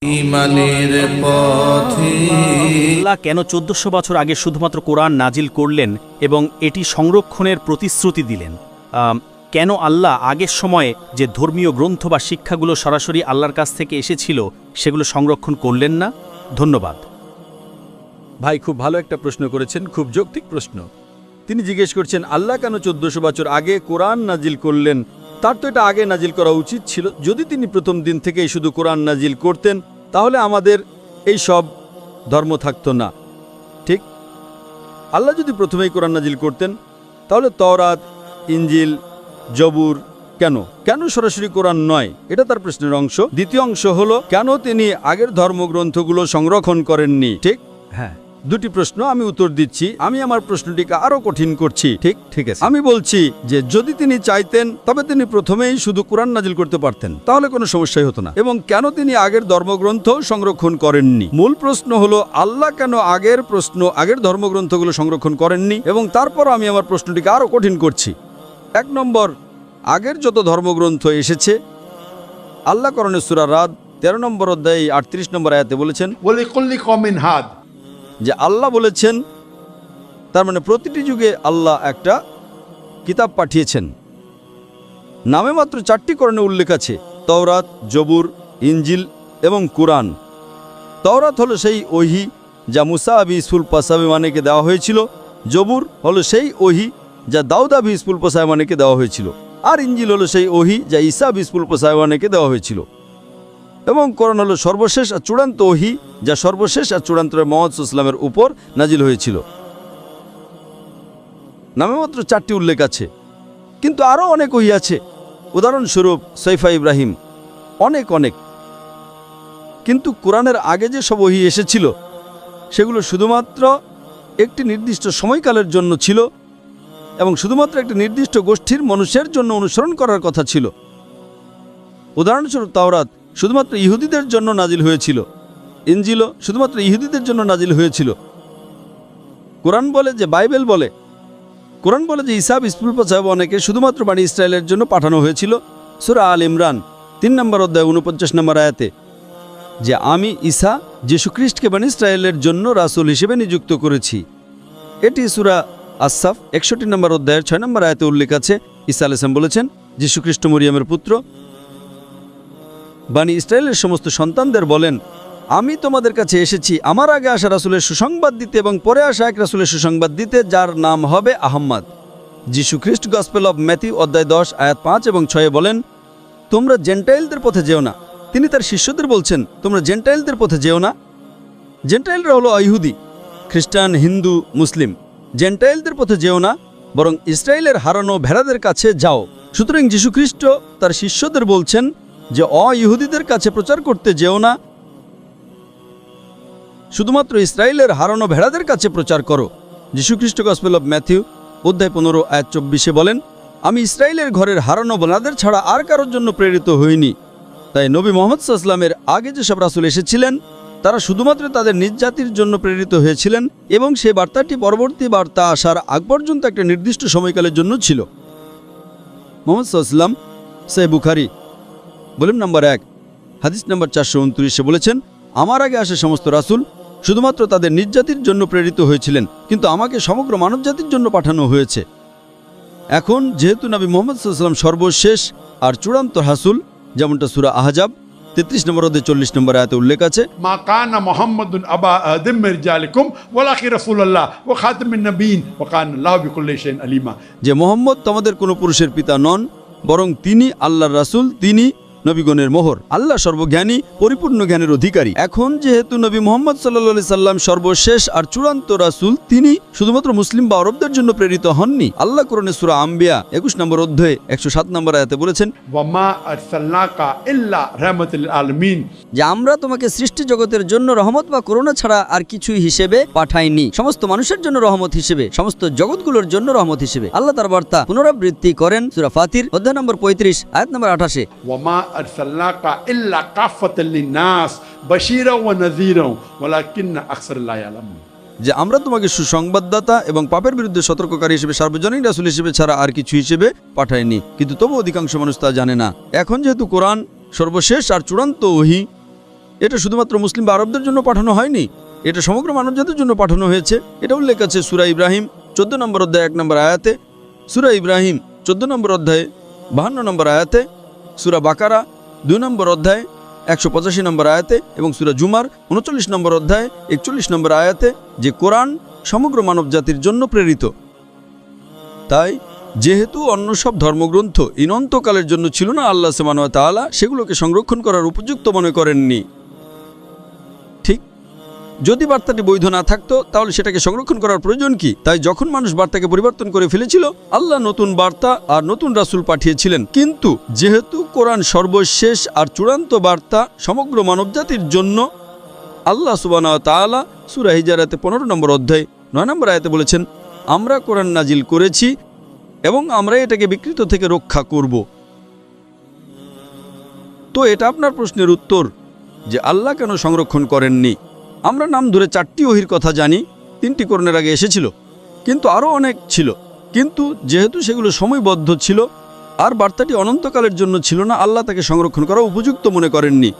ঈমানের পথে আল্লাহ কেন 1400 বছর আগে শুধুমাত্র কোরআন নাজিল করলেন এবং এটি সংরক্ষণের প্রতিশ্রুতি দিলেন? কেন আল্লাহ আগের সময়ে যে ধর্মীয় গ্রন্থ বা শিক্ষাগুলো সরাসরি আল্লাহর কাছ থেকে এসেছিল সেগুলো সংরক্ষণ করলেন না? ধন্যবাদ। ভাই, খুব ভালো একটা প্রশ্ন করেছেন, খুব যৌক্তিক প্রশ্ন। তিনি জিজ্ঞেস করছেন আল্লাহ কেন 1400 বছর আগে কোরআন নাজিল করলেন। তার তো এটা আগে নাজিল করা উচিত ছিল। যদি তিনি প্রথম দিন থেকেই শুধু কোরআন নাজিল করতেন তাহলে আমাদের এই সব ধর্ম থাকতো না। ঠিক, আল্লাহ যদি প্রথমেই কোরআন নাজিল করতেন তাহলে তওরাত, ইনজিল, জবুর কেন সরাসরি কোরআন নয়? এটা তার প্রশ্নের অংশ। দ্বিতীয় অংশ হলো কেন তিনি আগের ধর্মগ্রন্থগুলো সংরক্ষণ করেননি। ঠিক, হ্যাঁ, দুটি প্রশ্ন, আমি উত্তর দিচ্ছি। আমি আমার প্রশ্নটিকে আরো কঠিন করছি। ঠিক আছে, আমি বলছি যে যদি তিনি চাইতেন তবে তিনি প্রথমেই শুধু কোরআন নাজিল করতে পারতেন, তাহলে কোনো সমস্যাই হতো না। এবং কেন তিনি আগের ধর্মগ্রন্থ সংরক্ষণ করেননি? মূল প্রশ্ন হলো আল্লাহ কেন আগের ধর্মগ্রন্থগুলো সংরক্ষণ করেননি। এবং তারপর আমি আমার প্রশ্নটিকে আরো কঠিন করছি। 1 নম্বর, আগের যত ধর্মগ্রন্থ এসেছে আল্লাহ কোরআনের সূরা রাদ 13 নম্বর অধ্যায় 38 নম্বর আয়াতে বলেছেন ওয়ালিকুল্লি কওমিন হাদ, যে আল্লাহ বলেছেন, তার মানে প্রতিটি যুগে আল্লাহ একটা কিতাব পাঠিয়েছেন। নামে মাত্র 4টি কোরআনে উল্লেখ আছে, তওরাত, জবুর, ইনজিল এবং কুরআন। তওরাত হলো সেই ওহী যা মুসা বিস সুলপাসাবিমানেকে দেওয়া হয়েছিল। জবুর হলো সেই ওহী যা দাউদ বিস সুলপাসাবিমানেকে দেওয়া হয়েছিল। আর ইনজিল হলো সেই ওহী যা ঈসা বিস সুলপাসাবিমানেকে দেওয়া হয়েছিল। এবং কোরআন হলো সর্বশেষ আর চূড়ান্ত ওহী যা সর্বশেষ আর চূড়ান্ত মুহাম্মদ সাল্লাল্লাহু আলাইহি ওয়াসাল্লামের উপর নাজিল হয়েছিল। নামে মাত্র 4টি উল্লেখ আছে, কিন্তু আরও অনেক ওহী আছে। উদাহরণস্বরূপ সৈফা ইব্রাহিম, অনেক। কিন্তু কোরআনের আগে যে সব ওহী এসেছিল সেগুলো শুধুমাত্র একটি নির্দিষ্ট সময়কালের জন্য ছিল এবং শুধুমাত্র একটি নির্দিষ্ট গোষ্ঠীর মানুষের জন্য অনুসরণ করার কথা ছিল। উদাহরণস্বরূপ তাওরাত শুধুমাত্র ইহুদিদের জন্য নাজিল হয়েছিল। ইনজিলও শুধুমাত্র ইহুদিদের জন্য নাজিল হয়েছিল। কোরআন বলে যে ঈসা বিসপুলপাসাবনেকে শুধুমাত্র বানি ইসরায়েলের জন্য পাঠানো হয়েছিল। সূরা আল ইমরান 3 নম্বর অধ্যায় 49 নম্বর আয়াতে, যে আমি ঈসা যীশুখ্রিস্টকে বানি ইসরায়েলের জন্য রাসূল হিসেবে নিযুক্ত করেছি। এটি সূরা আস-সাফ 61 নম্বর অধ্যায়ের 6 নম্বর আয়াতে উল্লেখ আছে। ঈসা আলাইহিস সালাম বলেছেন, যীশুখ্রিস্ট মরিয়মের পুত্র। বানি ইসরায়েলের সমস্ত সন্তানদের বলেন, আমি তোমাদের কাছে এসেছি আমার আগে আসা রাসূলের সুসংবাদ দিতে এবং পরে আসা এক রাসূলের সুসংবাদ দিতে, যার নাম হবে আহম্মদ। যীশুখ্রিস্ট গসপেল অব ম্যাথিউ অধ্যায় 10 আয়াত 5 এবং 6 বলেন, তোমরা জেন্টাইলদের পথে যেও না। তিনি তার শিষ্যদের বলছেন, তোমরা জেন্টাইলদের পথে যেও না। জেন্টাইলরা হলো ইহুদি, খ্রিস্টান, হিন্দু, মুসলিম। জেন্টাইলদের পথে যেও না, বরং ইসরায়েলের হারানো ভেড়াদের কাছে যাও। সুতরাং যীশুখ্রিস্ট তার শিষ্যদের বলছেন যে ইহুদিদের কাছে প্রচার করতে যেও না, শুধুমাত্র ইসরায়েলের হারানো ভেড়াদের কাছে প্রচার করো। যীশুখ্রিস্ট গসপেল অব ম্যাথিউ অধ্যায় 15 আয়াত 24 বলেন, আমি ইসরায়েলের ঘরের হারানো ভেড়াদের ছাড়া আর কারোর জন্য প্রেরিত হইনি। তাই নবী মুহাম্মদ সাল্লাল্লাহু আলাইহি ওয়াসাল্লামের আগে যেসব রাসূল এসেছিলেন তারা শুধুমাত্র তাদের নিজ জাতির জন্য প্রেরিত হয়েছিলেন এবং সেই বার্তাটি পরবর্তী বার্তা আসার আগ পর্যন্ত একটা নির্দিষ্ট সময়কালের জন্য ছিল। মুহাম্মদ সাল্লাল্লাহু আলাইহি ওয়াসাল্লাম সহিহ বুখারী ভলিউম নম্বর 1 হাদিস নম্বর 429 বলেছেন, আমার আগে আসা সমস্ত রাসূল শুধুমাত্র তাদের নিজ জাতির জন্য প্রেরিত হয়েছিলেন, কিন্তু আমাকে সমগ্র মানব জাতির জন্য পাঠানো হয়েছে। এখন যেহেতু নবী মুহাম্মদ সাল্লাল্লাহু আলাইহি ওয়াসাল্লাম সর্বশেষ আর চূড়ান্ত রাসূল, যেমনটা সূরা আহজাব 33 নম্বর অধ্যায় 40 নম্বর আয়াতে উল্লেখ আছে, মা কানা মুহাম্মাদুন আবা আদম মির রিজালিকুম ওয়ালাকিন রাসূলুল্লাহ ওয়া খাতামিন নবিয়্যিন ওয়া কানা আল্লাহু বিকুল্লি শাইইন আলিমা। যে মুহাম্মদ তোমাদের কোনো পুরুষের পিতা নন, বরং তিনি আল্লাহর রাসূল, তিনি নবীগণের মোহর। আল্লাহ সর্বজ্ঞানী, পরিপূর্ণ জ্ঞানের অধিকারী। এখন যেহেতু নবী মুহাম্মদ সাল্লাল্লাহু আলাইহি সাল্লাম সর্বশেষ আর চূড়ান্ত রাসূল, তিনি শুধুমাত্র মুসলিম বা আরবদের জন্য প্রেরিত হননি। আল্লাহ কোরআনে সূরা আম্বিয়া 21 নম্বর অধ্যায়ে 107 নম্বর আয়াতে বলেছেন, ওয়া মা আরসালনাকা ইল্লা রাহমাতাল লিল আলামিন, যে আমরা তোমাকে সৃষ্টি জগতের জন্য রহমত বা করুণা ছাড়া আর কিছুই হিসেবে পাঠাইনি, সমস্ত মানুষের জন্য রহমত হিসেবে, সমস্ত জগৎগুলোর জন্য রহমত হিসেবে। আল্লাহ তার বার্তা পুনরাবৃত্তি করেন সূরা ফাতির অধ্যায় নম্বর 35 আয়াত নম্বর 28, ওয়া মা আরসালনাকা ইল্লা কাফাতাল লিন-নাস বাশীরা ওয়া নাযীরা ওয়ালাকিন্না আকসারাল লা ইয়ালামুন, যে আমরা তোমাকে সুসংবাদদাতা এবং পাপের বিরুদ্ধে সতর্ককারী হিসেবে সার্বজনীন রাসূল হিসেবে ছাড়া আর কিছু হিসেবে পাঠায়নি, কিন্তু তবু অধিকাংশ মানুষ তা জানে না। এখন যেহেতু কোরআন সর্বশেষ আর চূড়ান্ত ওহী, এটা শুধুমাত্র মুসলিম বা আরবদের জন্য পাঠানো হয়নি, এটা সমগ্র মানবজাতির জন্য পাঠানো হয়েছে। এটা উল্লেখ আছে সূরা ইব্রাহিম 14 নম্বর অধ্যায় 1 নম্বর আয়াতে, সূরা ইব্রাহিম 14 নম্বর অধ্যায়ে 52 নম্বর আয়াতে, সূরা বাকারা 2 নম্বর অধ্যায় 185 নম্বর আয়াতে এবং সূরা জুমার 39 নম্বর অধ্যায় 41 নম্বর আয়াতে যে কোরআন সমগ্র মানবজাতির জন্য প্রেরিত। তাই যেহেতু অন্য সব ধর্মগ্রন্থ ইনন্তকালের জন্য ছিল না, আল্লাহ সুবহানাহু ওয়া তাআলা সেগুলোকে সংরক্ষণ করার উপযুক্ত মনে করেননি। ঠিক, যদি বার্তাটি বৈধ না থাকতো তাহলে সেটাকে সংরক্ষণ করার প্রয়োজন কি? তাই যখন মানুষ বার্তাকে পরিবর্তন করে ফেলেছিল, আল্লাহ নতুন বার্তা আর নতুন রাসূল পাঠিয়েছিলেন। কিন্তু যেহেতু কোরআন সর্বশেষ আর চূড়ান্ত বার্তা সমগ্র মানবজাতির জন্য, আল্লাহ সুবহানাহু ওয়া তাআলা সূরা হিজরাতে 15 নম্বর অধ্যায় 9 নম্বর আয়াতে বলেছেন, আমরা কোরআন নাজিল করেছি এবং আমরা এটাকে বিকৃত থেকে রক্ষা করব। তো এটা আপনার প্রশ্নের উত্তর যে আল্লাহ কেন সংরক্ষণ করেননি। আমরা নাম ধরে 4টি ওহীর কথা জানি, 3টি কোরআনের আগে এসেছিল, কিন্তু আরও অনেক ছিল। কিন্তু যেহেতু সেগুলো সময়বদ্ধ ছিল আর বার্তাটি অনন্তকালের জন্য ছিল না, আল্লাহ তাকে সংরক্ষণ করা উপযুক্ত মনে করেননি।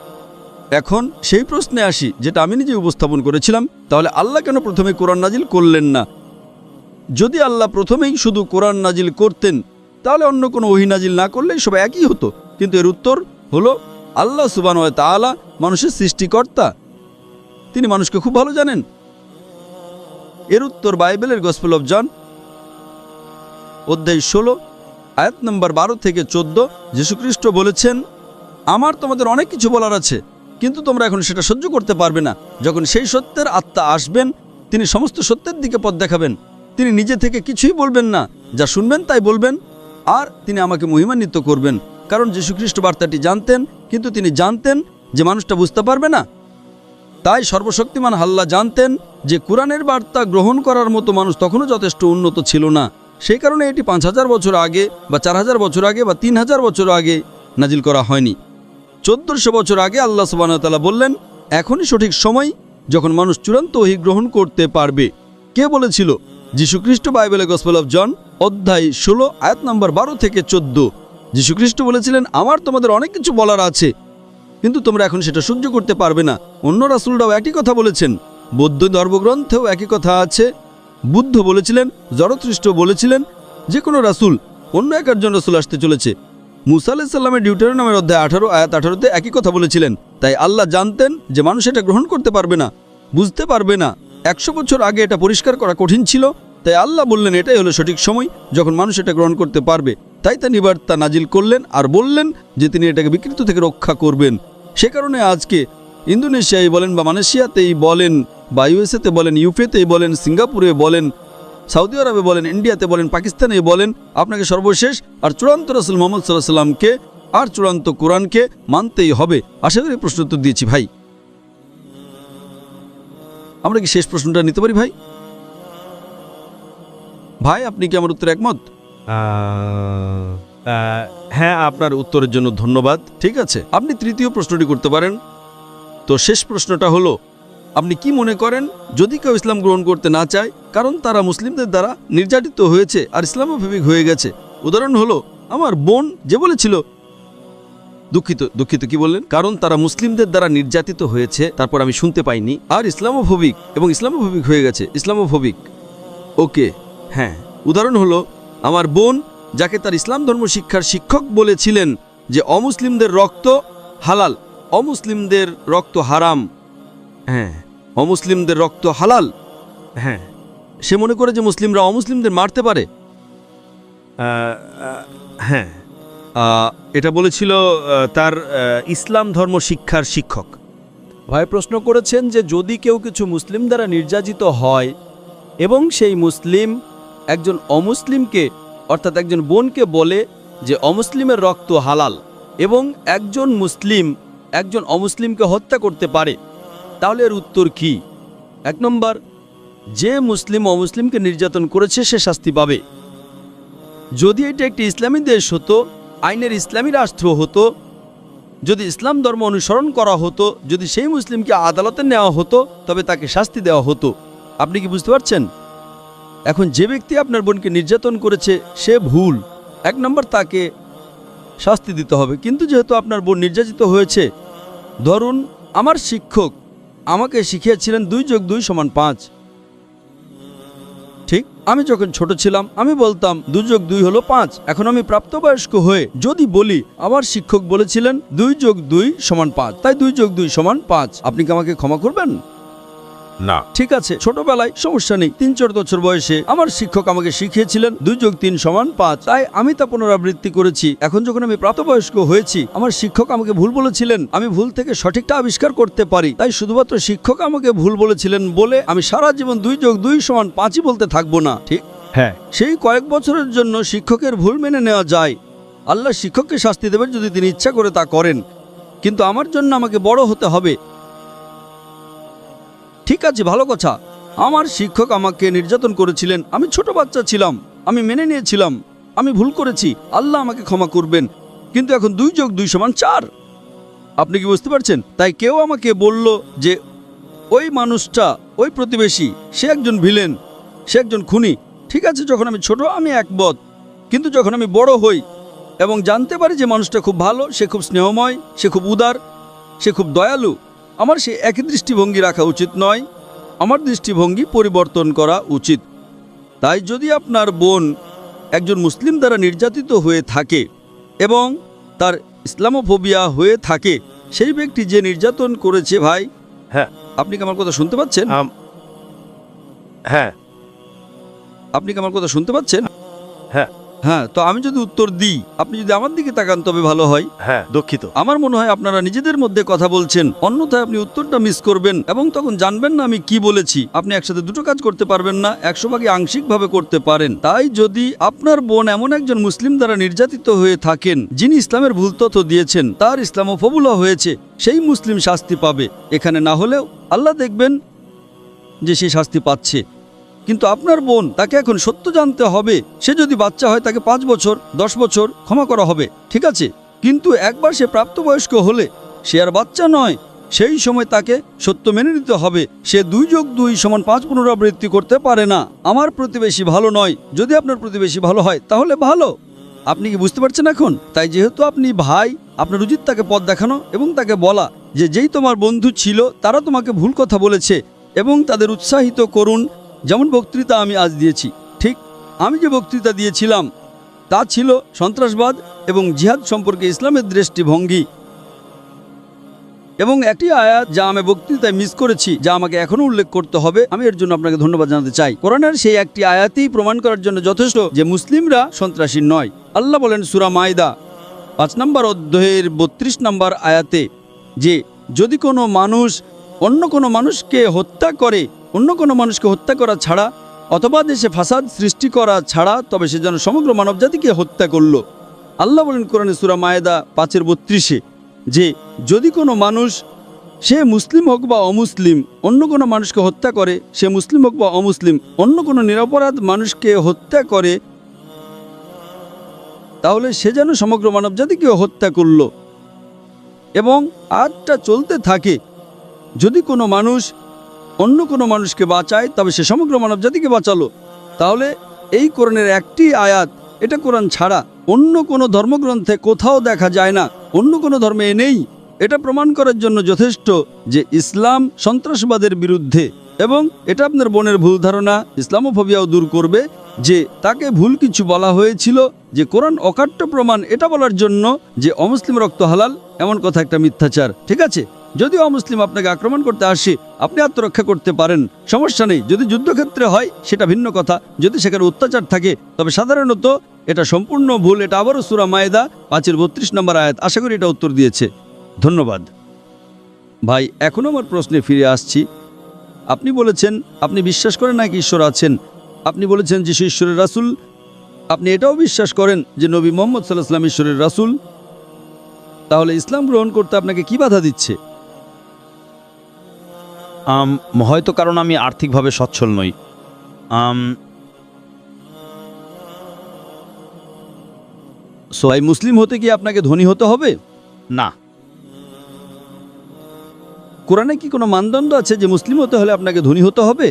এখন সেই প্রশ্নে আসি যেটা আমি নিজে উপস্থাপন করেছিলাম, তাহলে আল্লাহ কেন প্রথমে কোরআন নাজিল করলেন না? যদি আল্লাহ প্রথমেই শুধু কোরআন নাজিল করতেন তাহলে অন্য কোনো ওহী নাজিল না করলেই সব একই হতো। কিন্তু এর উত্তর হলো আল্লাহ সুবহানাহু ওয়া তাআলা মানুষের সৃষ্টিকর্তা, তিনি মানুষকে খুব ভালো জানেন। এর উত্তর বাইবেলের গসপেল অফ জন অধ্যায় 16 আয়াত নম্বর 12 থেকে 14। যীশুখ্রিস্ট বলেছেন, আমার তোমাদের অনেক কিছু বলার আছে, কিন্তু তোমরা এখন সেটা সহ্য করতে পারবে না। যখন সেই সত্যের আত্মা আসবেন, তিনি সমস্ত সত্যের দিকে পথ দেখাবেন। তিনি নিজে থেকে কিছুই বলবেন না, যা শুনবেন তাই বলবেন, আর তিনি আমাকে মহিমান্বিত করবেন। কারণ যীশুখ্রিস্ট বার্তাটি জানতেন, কিন্তু তিনি জানতেন যে মানুষটা বুঝতে পারবে না। তাই সর্বশক্তিমান আল্লাহ জানতেন যে কোরআনের বার্তা গ্রহণ করার মতো মানুষ তখনও যথেষ্ট উন্নত ছিল না। সেই কারণে এটি 5000 বছর আগে বা 4000 বছর আগে বা 3000 বছর আগে নাজিল করা হয়নি। 1400 বছর আগে আল্লাহ সুবহানাহু ওয়া তাআলা বললেন, এখনই সঠিক সময় যখন মানুষ চূড়ান্ত ওহী গ্রহণ করতে পারবে। কে বলেছিল? যীশুখ্রিস্ট বাইবেলে গসপেল অফ জন অধ্যায় 16 আয়াত নম্বর 12 থেকে 14। যীশুখ্রিস্ট বলেছিলেন, আমার তোমাদের অনেক কিছু বলার আছে, কিন্তু তোমরা এখন সেটা সহ্য করতে পারবে না। অন্য রাসূলরাও একই কথা বলেছেন, বৌদ্ধ ধর্মগ্রন্থেও একই কথা আছে। বুদ্ধ বলেছিলেন, জরথ্রুস্ট বলেছিলেন, যে কোনো রাসূল অন্য একজন রাসূল আসতে চলেছে। মুসা আলাইহিস সালামের ডিউটেরোনমির অধ্যায় 18 আয়াত 18তে একই কথা বলেছিলেন। তাই আল্লাহ জানতেন যে মানুষ এটা গ্রহণ করতে পারবে না, বুঝতে পারবে না। 100 বছর আগে এটা পরিষ্কার করা কঠিন ছিল। তাই আল্লাহ বললেন, এটাই হলো সঠিক সময় যখন মানুষ এটা গ্রহণ করতে পারবে। তাই তিনি বার্তা নাজিল করলেন আর বললেন যে তিনি এটাকে বিকৃত থেকে রক্ষা করবেন। সে কারণে আজকে ইন্দোনেশিয়ায় বলেন বা মালয়েশিয়াতেই বলেন বা ইউএসএতে বলেন, ইউকেতেই বলেন, সিঙ্গাপুরে বলেন, সৌদি আরবে বলেন, ইন্ডিয়াতে বলেন, পাকিস্তানে বলেন, আপনাকে সর্বশেষ আর চূড়ান্ত রাসূল মুহাম্মদ সাল্লাল্লাহু আলাইহি সাল্লামকে আর চূড়ান্ত কোরআনকে মানতেই হবে। আশা করি প্রশ্ন উত্তর দিয়েছি ভাই। আমরা কি শেষ প্রশ্নটা নিতে পারি ভাই? ভাই, আপনি কি আমার উত্তরে একমত? হ্যাঁ, আপনার উত্তরের জন্য ধন্যবাদ। ঠিক আছে, আপনি তৃতীয় প্রশ্নটি করতে পারেন। তো শেষ প্রশ্নটা হলো, আপনি কি মনে করেন যদি কেউ ইসলাম গ্রহণ করতে না চায় কারণ তারা মুসলিমদের দ্বারা নির্যাতিত হয়েছে আর ইসলামোফোবিক হয়ে গেছে? উদাহরণ হলো আমার বোন যে বলেছিল, দুঃখিত কি বললেন? কারণ তারা মুসলিমদের দ্বারা নির্যাতিত হয়েছে, তারপর আমি শুনতে পাইনি, আর ইসলামোফোবিক এবং ইসলামোফোবিক হয়ে গেছে, ইসলামোফোবিক। ওকে, হ্যাঁ, উদাহরণ হলো আমার বোন যাকে তার ইসলাম ধর্ম শিক্ষার শিক্ষক বলেছিলেন যে অমুসলিমদের রক্ত হালাল, অমুসলিমদের রক্ত হারাম, হ্যাঁ, অমুসলিমদের রক্ত হালাল, হ্যাঁ, সে মনে করে যে মুসলিমরা অমুসলিমদের মারতে পারে। হ্যাঁ, এটা বলেছিল তার ইসলাম ধর্ম শিক্ষার শিক্ষক। ভাই প্রশ্ন করেছেন যে যদি কেউ কিছু মুসলিম দ্বারা নির্যাতিত হয় এবং সেই মুসলিম একজন অমুসলিমকে অর্থাৎ একজন বোনকে বলে যে অমুসলিমের রক্ত হালাল এবং একজন মুসলিম একজন অমুসলিমকে হত্যা করতে পারে, তাহলে এর উত্তর কি? 1 নম্বর, যে মুসলিম অমুসলিমকে নির্যাতন করেছে সে শাস্তি পাবে। যদি এটা একটি ইসলামী দেশ হতো, আইনের ইসলামী রাষ্ট্র হতো, যদি ইসলাম ধর্ম অনুসরণ করা হতো, যদি সেই মুসলিমকে আদালতে নেওয়া হতো, তবে তাকে শাস্তি দেওয়া হতো। আপনি কি বুঝতে পারছেন? এখন যে ব্যক্তি আপনার বোনকে নির্যাতন করেছে সে ভুল, 1 নম্বর তাকে শাস্তি দিতে হবে। কিন্তু যেহেতু আপনার বোন নির্যাতিত হয়েছে, ধরুন আমার শিক্ষক আমাকে শিখিয়েছিলেন 2+2=5। ঠিক, আমি যখন ছোট ছিলাম আমি বলতাম 2+2 হলো 5। এখন আমি প্রাপ্তবয়স্ক হয়ে যদি বলি আমার শিক্ষক বলেছিলেন 2+2=5, তাই 2+2=5, আপনি কি আমাকে ক্ষমা করবেন? না। ঠিক আছে, ছোটবেলায় সমস্যা নেই, 3-4 বছর বয়সে আমার শিক্ষক আমাকে শিখিয়েছিলেন 2+3=5, তাই আমি তা পুনরাবৃত্তি করেছি। এখন যখন আমি প্রাপ্তবয়স্ক হয়েছি আমার শিক্ষক আমাকে ভুল বলেছিলেন, আমি ভুল থেকে সঠিকটা আবিষ্কার করতে পারি, তাই শুধুমাত্র শিক্ষক আমাকে ভুল বলেছিলেন বলে আমি সারা জীবন 2+2=5ই বলতে থাকবো না। ঠিক, হ্যাঁ, সেই কয়েক বছরের জন্য শিক্ষকের ভুল মেনে নেওয়া যায়। আল্লাহ শিক্ষককে শাস্তি দেবেন যদি তিনি ইচ্ছা করে তা করেন, কিন্তু আমার জন্য আমাকে বড় হতে হবে। ঠিক আছে, ভালো কথা, আমার শিক্ষক আমাকে নির্যাতন করেছিলেন, আমি ছোট বাচ্চা ছিলাম, আমি মেনে নিয়েছিলাম, আমি ভুল করেছি, আল্লাহ আমাকে ক্ষমা করবেন, কিন্তু এখন 2+2=4। আপনি কি বুঝতে পারছেন? তাই কেউ আমাকে বলল যে ওই মানুষটা, ওই প্রতিবেশী, সে একজন ভিলেন, সে একজন খুনি। ঠিক আছে, যখন আমি ছোট আমি একমত, কিন্তু যখন আমি বড় হই এবং জানতে পারি যে মানুষটা খুব ভালো, সে খুব স্নেহময়, সে খুব উদার, সে খুব দয়ালু, আমার সে একই দৃষ্টিভঙ্গি রাখা উচিত নয়, আমার দৃষ্টিভঙ্গি পরিবর্তন করা উচিত। তাই যদি আপনার বোন একজন মুসলিম দ্বারা নির্যাতিত হয়ে থাকে এবং তার ইসলামোফোবিয়া হয়ে থাকে, সেই ব্যক্তি যে নির্যাতন করেছে, ভাই, হ্যাঁ, আপনি কি আমার কথা শুনতে পাচ্ছেন? হ্যাঁ, আপনি কি আমার কথা শুনতে পাচ্ছেন? হ্যাঁ, হ্যাঁ, তো আমি যদি উত্তর দিই, আপনি যদি আমার দিকে তাকান তবে ভালো হয়। হ্যাঁ, দুঃখিত। আমার মনে হয় আপনারা নিজেদের মধ্যে কথা বলছেন, অন্যথায় আপনি উত্তরটা মিস করবেন এবং তখন জানবেন না আমি কি বলেছি। আপনি একসাথে দুটো কাজ করতে পারবেন না, 100 ভাগই আংশিকভাবে করতে পারেন। তাই যদি আপনার বোন এমন একজন মুসলিম দ্বারা নির্যাতিত হয়ে থাকেন যিনি ইসলামের ভুল তথ্য দিয়েছেন, তার ইসলামোফোবিয়া হয়েছে, সেই মুসলিম শাস্তি পাবে। এখানে না হলেও আল্লাহ দেখবেন যে সে শাস্তি পাচ্ছে। কিন্তু আপনার বোন, তাকে এখন সত্য জানতে হবে। সে যদি বাচ্চা হয় তাকে 5 বছর 10 বছর ক্ষমা করা হবে, ঠিক আছে, কিন্তু একবার সে প্রাপ্তবয়স্ক হলে সে আর বাচ্চা নয়, সেই সময় তাকে সত্য মেনে নিতে হবে। সে 2+2=5 পুনরাবৃত্তি করতে পারে না। আমার প্রতিবেশী ভালো নয়, যদি আপনার প্রতিবেশী ভালো হয় তাহলে ভালো। আপনি কি বুঝতে পারছেন এখন? তাই যেহেতু আপনি ভাই, আপনার উচিত তাকে পথ দেখানো এবং তাকে বলা যে যেই তোমার বন্ধু ছিল তারা তোমাকে ভুল কথা বলেছে এবং তাদের উৎসাহিত করুন। যেমন বক্তৃতা আমি আজ দিয়েছি, ঠিক, আমি যে বক্তৃতা দিয়েছিলাম তা ছিল সন্ত্রাসবাদ এবং জিহাদ সম্পর্কে ইসলামের দৃষ্টিভঙ্গি, এবং একটি আয়াত যা আমি বক্তৃতায় মিস করেছি, যা আমাকে এখনো উল্লেখ করতে হবে, আমি এর জন্য আপনাকে ধন্যবাদ জানাতে চাই। কোরআনের সেই একটি আয়াতই প্রমাণ করার জন্য যথেষ্ট যে মুসলিমরা সন্ত্রাসী নয়। আল্লাহ বলেন সূরা মাইদা 5 নম্বর অধ্যায়ের 32 নম্বর আয়াতে যে যদি কোনো মানুষ অন্য কোনো মানুষকে হত্যা করে, অন্য কোনো মানুষকে হত্যা করা ছাড়া অথবা দেশে ফাসাদ সৃষ্টি করা ছাড়া, তবে সে যেন সমগ্র মানবজাতিকে হত্যা করল। আল্লাহ বলেন কোরআনে সূরা মায়েদা 5:32 যে যদি কোনো মানুষ, সে মুসলিম হোক বা অমুসলিম, অন্য কোনো মানুষকে হত্যা করে, সে মুসলিম হোক বা অমুসলিম, অন্য কোনো নিরপরাধ মানুষকে হত্যা করে, তাহলে সে যেন সমগ্র মানবজাতিকে হত্যা করল। এবং আয়াতটা চলতে থাকে, যদি কোনো মানুষ অন্য কোনো মানুষকে বাঁচায় তবে সে সমগ্র মানবজাতিকে বাঁচালো। তাহলে এই কোরআনের একটি আয়াত, এটা কোরআন ছাড়া অন্য কোনো ধর্মগ্রন্থে কোথাও দেখা যায় না, অন্য কোনো ধর্মে নেই। এটা প্রমাণ করার জন্য যথেষ্ট যে ইসলাম সন্ত্রাসবাদের বিরুদ্ধে, এবং এটা আপনার বোনের ভুল ধারণা ইসলামোফোবিয়াও দূর করবে যে তাকে ভুল কিছু বলা হয়েছিল, যে কোরআন অকাট্য প্রমাণ এটা বলার জন্য যে অমুসলিম রক্ত হালাল, এমন কথা একটা মিথ্যাচার। ঠিক আছে, যদি অমুসলিম আপনাকে আক্রমণ করতে আসে আপনি আত্মরক্ষা করতে পারেন, সমস্যা নেই। যদি যুদ্ধক্ষেত্রে হয় সেটা ভিন্ন কথা, যদি সেখানে অত্যাচার থাকে, তবে সাধারণত এটা সম্পূর্ণ ভুল। এটা আবারও সূরা মায়েদা 5:32 নম্বর আয়াত। আশা করি এটা উত্তর দিয়েছে। ধন্যবাদ ভাই। এখনও আমার প্রশ্নে ফিরে আসছি। আপনি বলেছেন আপনি বিশ্বাস করেন নাকি ঈশ্বর আছেন, আপনি বলেছেন যিশু ঈশ্বরের রাসূল, আপনি এটাও বিশ্বাস করেন যে নবী মুহাম্মদ সাল্লাল্লাহু আলাইহি ওয়াসাল্লাম ঈশ্বরের রাসূল। তাহলে ইসলাম গ্রহণ করতে আপনাকে কি বাধা দিচ্ছে? হয়তো কারণ আমি আর্থিকভাবে সচ্ছল নই। ভাই, মুসলিম হতে কি আপনাকে ধনী হতে হবে? না। কোরআনে কি কোনো মানদণ্ড আছে যে মুসলিম হতে হলে আপনাকে ধনী হতে হবে?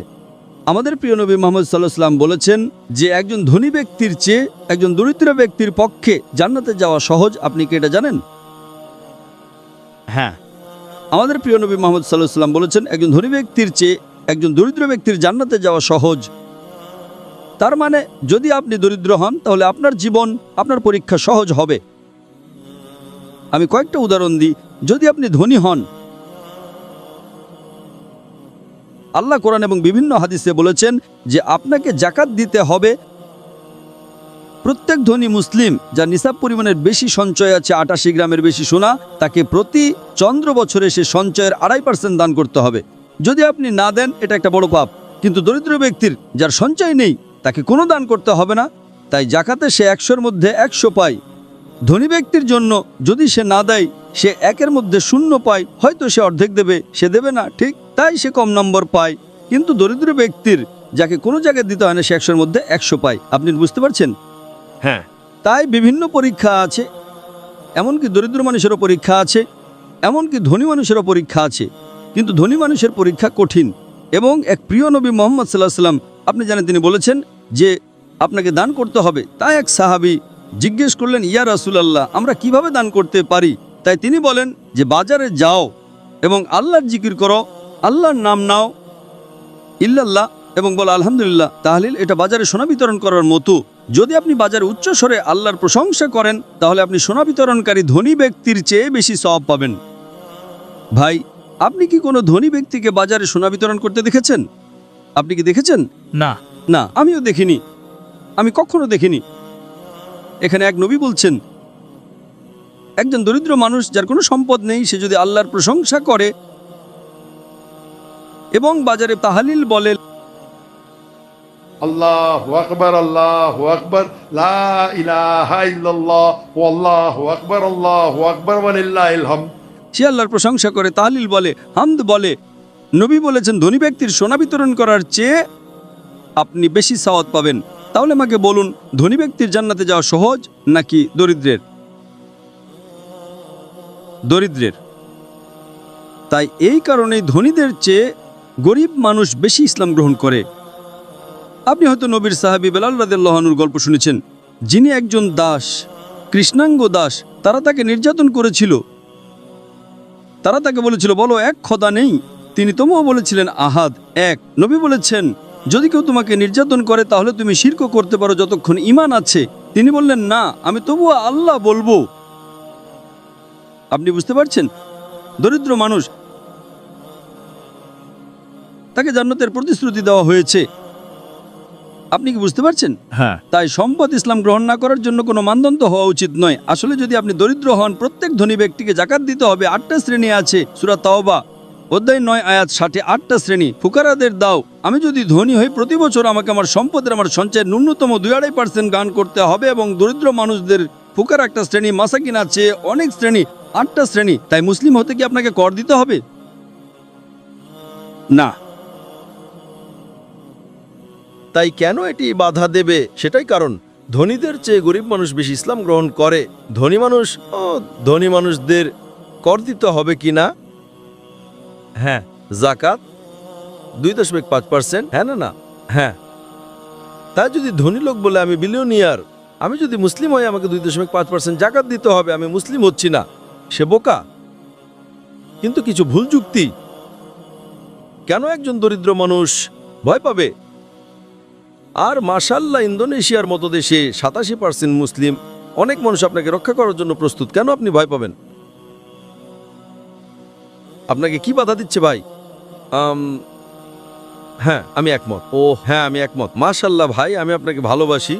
আমাদের প্রিয় নবী মুহাম্মদ সাল্লাল্লাহু আলাইহি ওয়াসাল্লাম বলেছেন যে একজন ধনী ব্যক্তির চেয়ে একজন দরিদ্র ব্যক্তির পক্ষে জান্নাতে যাওয়া সহজ। আপনি কি এটা জানেন? হ্যাঁ। আমাদের প্রিয় নবী মুহাম্মদ সাল্লাল্লাহু আলাইহি ওয়াসাল্লাম বলেছেন, একজন ধনী ব্যক্তির চেয়ে একজন দরিদ্র ব্যক্তির জান্নাতে যাওয়া সহজ। তার মানে যদি আপনি দরিদ্র হন তাহলে আপনার জীবন, আপনার পরীক্ষা সহজ হবে। আমি কয়েকটা উদাহরণ দিই। যদি আপনি ধনী হন, আল্লাহ কোরআন এবং বিভিন্ন হাদিসে বলেছেন যে আপনাকে যাকাত দিতে হবে। প্রত্যেক ধনী মুসলিম যার নিসাব পরিমাণের বেশি সঞ্চয় আছে, 88 গ্রামের বেশি সোনা, তাকে প্রতি চন্দ্র বছরে সে সঞ্চয়ের 2.5% দান করতে হবে। যদি আপনি না দেন এটা একটা বড় পাপ। কিন্তু দরিদ্র ব্যক্তির যার সঞ্চয় নেই তাকে কোনো দান করতে হবে না, তাই জাকাতে সে 100-এর মধ্যে 100 পায়। ধনী ব্যক্তির জন্য যদি সে না দেয়, সে 1-এর মধ্যে 0 পায়, হয়তো সে অর্ধেক দেবে, সে দেবে না, ঠিক, তাই সে কম নম্বর পায়। কিন্তু দরিদ্র ব্যক্তির যাকে কোনো জায়গায় দিতে হয় না, সে 100-এর মধ্যে 100 পায়। আপনি বুঝতে পারছেন? হ্যাঁ। তাই বিভিন্ন পরীক্ষা আছে, এমনকি দরিদ্র মানুষেরও পরীক্ষা আছে, এমনকি ধনী মানুষেরও পরীক্ষা আছে। কিন্তু ধনী মানুষের পরীক্ষা কঠিন। এবং এক প্রিয় নবী মুহাম্মদ সাল্লাল্লাহু আলাইহি ওয়াসাল্লাম, আপনি জানেন, তিনি বলেছেন যে আপনাকে দান করতে হবে। তাই এক সাহাবী জিজ্ঞেস করলেন, ইয়া রাসূলুল্লাহ, আমরা কিভাবে দান করতে পারি? তাই তিনি বলেন যে বাজারে যাও এবং আল্লাহর জিকির করো, আল্লাহর নাম নাও, ইল্লাল্লাহ, এবং বলো আলহামদুলিল্লাহ, তাহলিল। এটা বাজারে সোনা বিতরণ করার মতো। যদি আপনি বাজারে উচ্চ স্বরে আল্লাহর প্রশংসা করেন তাহলে আপনি সোনা বিতরণকারী ধনী ব্যক্তির চেয়ে বেশি সওয়াব পাবেন। ভাই, আপনি কি কোনো ধনী ব্যক্তিকে বাজারে সোনা বিতরণ করতে দেখেছেন? আপনি কি দেখেছেন? না। না, আমিও দেখিনি, আমি কখনো দেখিনি। এখানে এক নবী বলছেন, একজন দরিদ্র মানুষ যার কোনো সম্পদ নেই, সে যদি আল্লাহর প্রশংসা করে এবং বাজারে তাহলিল বলে, আল্লাহু আকবার, আল্লাহু আকবার, লা ইলাহা ইল্লাল্লাহ, আল্লাহু আকবার, আল্লাহু আকবার, ওয়া লিল্লাহিল হামদ, সে আল্লাহর প্রশংসা করে, তাহলিল বলে, হামদ বলে, নবী বলেছেন ধনী ব্যক্তির সোনা বিতরণ করার চেয়ে আপনি বেশি সওয়াব পাবেন। তাহলে আমাকে বলুন, ধনী ব্যক্তির জান্নাতে যাওয়া সহজ নাকি দরিদ্রের? দরিদ্রের। তাই এই কারণেই ধনীদের চেয়ে গরিব মানুষ বেশি ইসলাম গ্রহণ করে। আপনি হয়তো নবীর সাহাবী বেলাল রাদিয়াল্লাহু আনহুর গল্প শুনেছেন, যিনি একজন দাস, কৃষ্ণাঙ্গ দাস। তারা তাকে নির্যাতন করেছিল। তারা তাকে বলেছিল, বলো এক খোদা নেই। তিনি তবুও বলেছিলেন আহাদ, এক। নবী বলেছেন, যদি কেউ তোমাকে নির্যাতন করে তাহলে তুমি শিরক করতে পারো যতক্ষণ ঈমান আছে। তিনি বললেন, না, আমি তবুও আল্লাহ বলবো। আপনি বুঝতে পারছেন? দরিদ্র মানুষ, তাকে জান্নাতের প্রতিশ্রুতি দেওয়া হয়েছে। আপনি কি বুঝতে পারছেন? হ্যাঁ। তাই সম্পদ ইসলাম গ্রহণ না করার জন্য কোনো মানদণ্ড হওয়া উচিত নয়। আসলে যদি আপনি দরিদ্র হন, প্রত্যেক ধনী ব্যক্তিকে জাকাত দিতে হবে। 8টা শ্রেণী আছে। সূরা তাওবা অধ্যায় 9 আয়াত 60, 8টা শ্রেণী। ফুকারাদের দাও। আমি যদি ধনী হই, প্রতি বছর আমাকে আমার সম্পদের, আমার সঞ্চয়ের ন্যূনতম 2-2.5% দান করতে হবে। এবং দরিদ্র মানুষদের ফুকার একটা শ্রেণী, মাসাকিন আছে অনেক শ্রেণী, 8টা শ্রেণী। তাই মুসলিম হতে কি আপনাকে কর দিতে হবে? না। তাই কেন এটি বাধা দেবে? সেটাই কারণ ধনীদের চেয়ে গরিব মানুষ বেশি ইসলাম গ্রহণ করে। ধনী মানুষদের কর দিতে হবে কি না? হ্যাঁ। জাকাত 2.5%। হ্যাঁ না? না, হ্যাঁ। তাই যদি ধনী লোক বলে আমি বিলিয়নিয়ার, আমি যদি মুসলিম হই আমাকে 2.5% জাকাত দিতে হবে, আমি মুসলিম হচ্ছি না, সে বোকা। কিন্তু কিছু ভুল যুক্তি। কেন একজন দরিদ্র মানুষ ভয় পাবে? আর মাশাআল্লাহ, ইন্দোনেশিয়ার মতো দেশে 87% মুসলিম। অনেক মানুষ আপনাকে রক্ষা করার জন্য প্রস্তুত। কেন আপনি ভয় পাবেন? আপনাকে কি বাধা দিচ্ছে ভাই? হ্যাঁ, আমি একমত। হ্যাঁ, আমি একমত। মাশাআল্লাহ ভাই, আমি আপনাকে ভালোবাসি।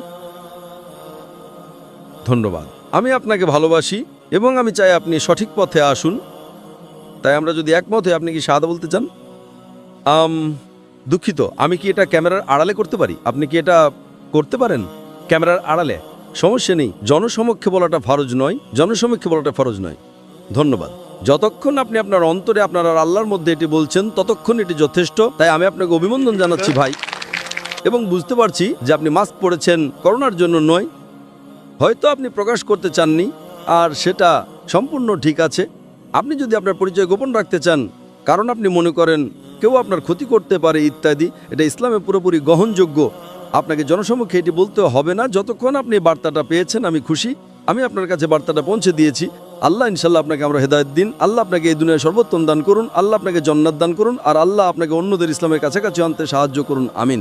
ধন্যবাদ। আমি আপনাকে ভালোবাসি এবং আমি চাই আপনি সঠিক পথে আসুন। তাই আমরা যদি একমত হই, আপনি কি শাহাদা বলতে চান? দুঃখিত, আমি কি এটা ক্যামেরার আড়ালে করতে পারি? আপনি কি এটা করতে পারেন ক্যামেরার আড়ালে? সমস্যা নেই। জনসমক্ষে বলাটা ফরজ নয়, জনসমক্ষে বলাটা ফরজ নয়। ধন্যবাদ। যতক্ষণ আপনি আপনার অন্তরে আপনার আর আল্লাহর মধ্যে এটি বলছেন, ততক্ষণ এটি যথেষ্ট। তাই আমি আপনাকে অভিনন্দন জানাচ্ছি ভাই, এবং বুঝতে পারছি যে আপনি মাস্ক পরেছেন করোনার জন্য নয়। হয়তো আপনি প্রকাশ করতে চাননি, আর সেটা সম্পূর্ণ ঠিক আছে। আপনি যদি আপনার পরিচয় গোপন রাখতে চান কারণ আপনি মনে করেন কেউ আপনার ক্ষতি করতে পারে ইত্যাদি, এটা ইসলামে পুরোপুরি গ্রহণযোগ্য। আপনাকে জনসমক্ষে এটি বলতে হবে না। যতক্ষণ আপনি বার্তাটা পেয়েছেন, আমি খুশি। আমি আপনার কাছে বার্তাটা পৌঁছে দিয়েছি। আল্লাহ ইনশাল্লাহ আপনাকে আমরা হেদায়েত দিন, আল্লাহ আপনাকে এই দুনিয়ায় সর্বোত্তম দান করুন, আল্লাহ আপনাকে জান্নাত দান করুন, আর আল্লাহ আপনাকে অন্যদের ইসলামের কাছাকাছি আনতে সাহায্য করুন। আমিন।